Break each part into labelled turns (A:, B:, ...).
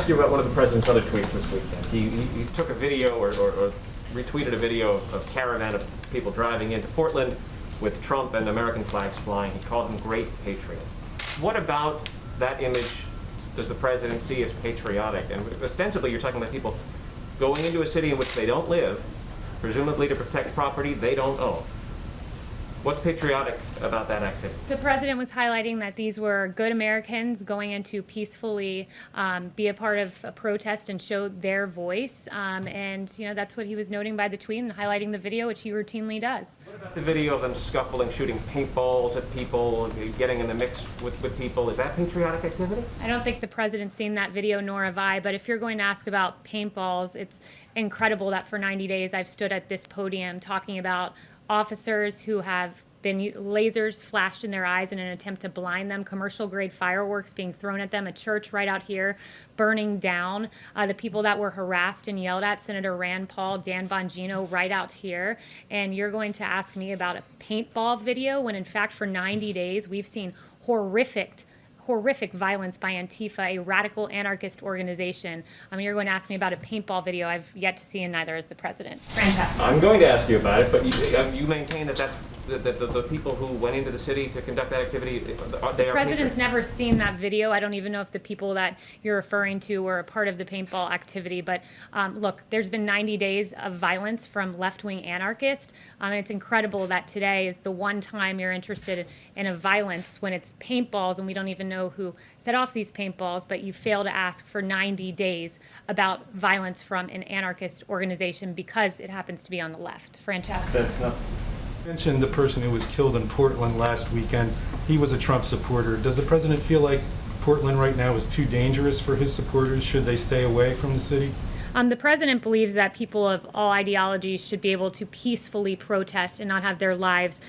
A: ask you about one of the president's other tweets this weekend. He took a video or retweeted a video of a caravan of people driving into Portland with Trump and American flags flying. He called them great patriots. What about that image does the president see as patriotic? And ostensibly you're talking about people going into a city in which they don't live, presumably to protect property they don't own. What's patriotic about that activity?
B: The president was highlighting that these were good Americans going in to peacefully be a part of a protest and show their voice. And that's what he was noting by the tweet and highlighting the video, which he routinely does.
A: What about the video of them scuffling, shooting paintballs at people, getting in the mix with people? Is that patriotic activity?
B: I don't think the president's seen that video, nor have I. But if you're going to ask about paintballs, it's incredible that for 90 days I've stood at this podium talking about officers who have been lasers flashed in their eyes in an attempt to blind them, commercial-grade fireworks being thrown at them, a church right out here burning down, the people that were harassed and yelled at, Senator Rand Paul, Dan Bongino, right out here. And you're going to ask me about a paintball video when, in fact, for 90 days, we've seen horrific violence by Antifa, a radical anarchist organization. You're going to ask me about a paintball video I've yet to see, and neither is the president. Fantastic.
A: I'm going to ask you about it, but you maintain that the people who went into the city to conduct that activity,
B: The president's never seen that video. I don't even know if the people that you're referring to were a part of the paintball activity. But look, there's been 90 days of violence from left-wing anarchists. And it's incredible that today is the one time you're interested in a violence when it's paintballs and we don't even know who set off these paintballs, but you fail to ask for 90 days about violence from an anarchist organization because it happens to be on the left. Francesca.
C: You mentioned the person who was killed in Portland last weekend. He was a Trump supporter. Does the president feel like Portland right now is too dangerous for his supporters? Should they stay away from the city?
B: The president believes that people of all ideologies should be able to peacefully protest and not have their lives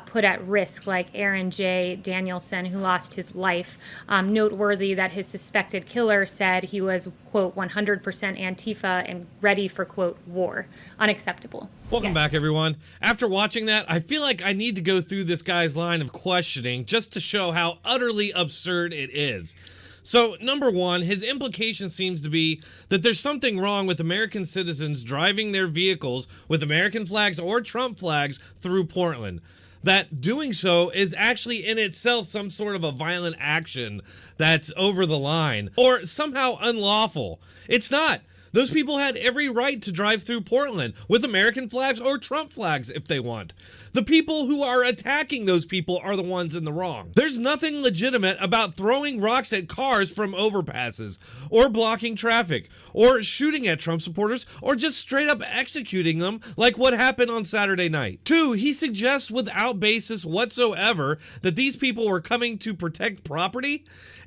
B: put at risk, like Aaron J. Danielson, who lost his life. Noteworthy that his suspected killer said he was, quote, 100% Antifa and ready for, quote, war. Unacceptable.
D: Welcome back, everyone. After watching that, I feel like I need to go through this guy's line of questioning just to show how utterly absurd it is. So, number one, his implication seems to be that there's something wrong with American citizens driving their vehicles with American flags or Trump flags through Portland. That doing so is actually in itself some sort of a violent action that's over the line or somehow unlawful. It's not. Those people had every right to drive through Portland with American flags or Trump flags if they want. The people who are attacking those people are the ones in the wrong. There's nothing legitimate about throwing rocks at cars from overpasses, or blocking traffic, or shooting at Trump supporters, or just straight up executing them like what happened on Saturday night. Two, he suggests without basis whatsoever that these people were coming to protect property.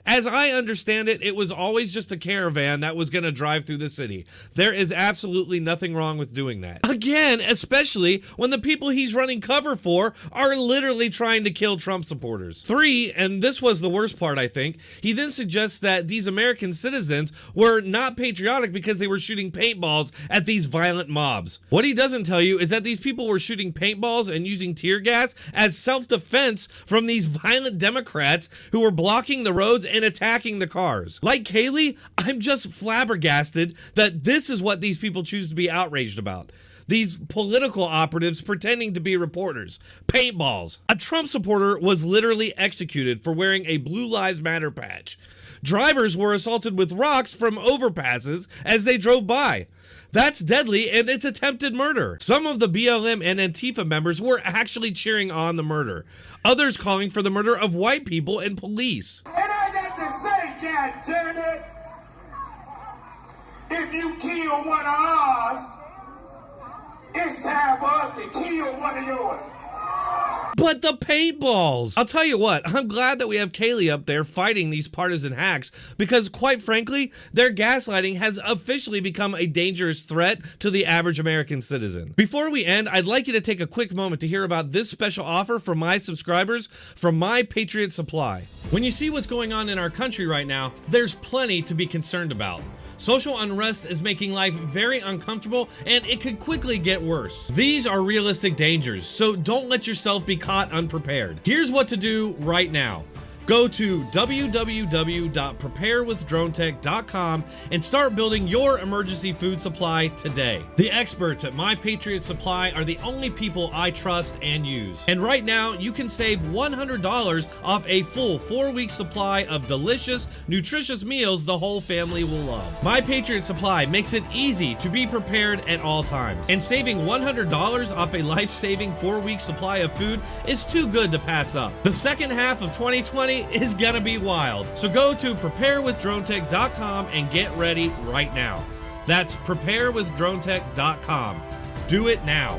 D: As I understand it, it was always just a caravan that was going to drive through the city. There is absolutely nothing wrong with doing that. Again, especially when the people he's running cover for are literally trying to kill Trump supporters. Three, and this was the worst part, I think, he then suggests that these American citizens were not patriotic because they were shooting paintballs at these violent mobs. What he doesn't tell you is that these people were shooting paintballs and using tear gas as self-defense from these violent Democrats who were blocking the roads and attacking the cars. Like Kaylee, I'm just flabbergasted that this is what these people choose to be outraged about. These political operatives pretending to be reporters. Paintballs. A Trump supporter was literally executed for wearing a Blue Lives Matter patch. Drivers were assaulted with rocks from overpasses as they drove by. That's deadly, and it's attempted murder. Some of the BLM and Antifa members were actually cheering on the murder. Others calling for the murder of white people and police.
E: And I got to say, God damn it, if you kill one of ours, it's time for us to kill one of yours.
D: But the paintballs! I'll tell you what, I'm glad that we have Kaylee up there fighting these partisan hacks because, quite frankly, their gaslighting has officially become a dangerous threat to the average American citizen. Before we end, I'd like you to take a quick moment to hear about this special offer from my subscribers from My Patriot Supply. When you see what's going on in our country right now, there's plenty to be concerned about. Social unrest is making life very uncomfortable, and it could quickly get worse. These are realistic dangers, so don't let yourself be caught unprepared. Here's what to do right now. Go to www.preparewithdronetek.com and start building your emergency food supply today. The experts at My Patriot Supply are the only people I trust and use. And right now, you can save $100 off a full 4-week supply of delicious, nutritious meals the whole family will love. My Patriot Supply makes it easy to be prepared at all times. And saving $100 off a life-saving 4-week supply of food is too good to pass up. The second half of 2020 is gonna be wild. So go to preparewithdronetek.com and get ready right now. That's preparewithdronetek.com. Do it now.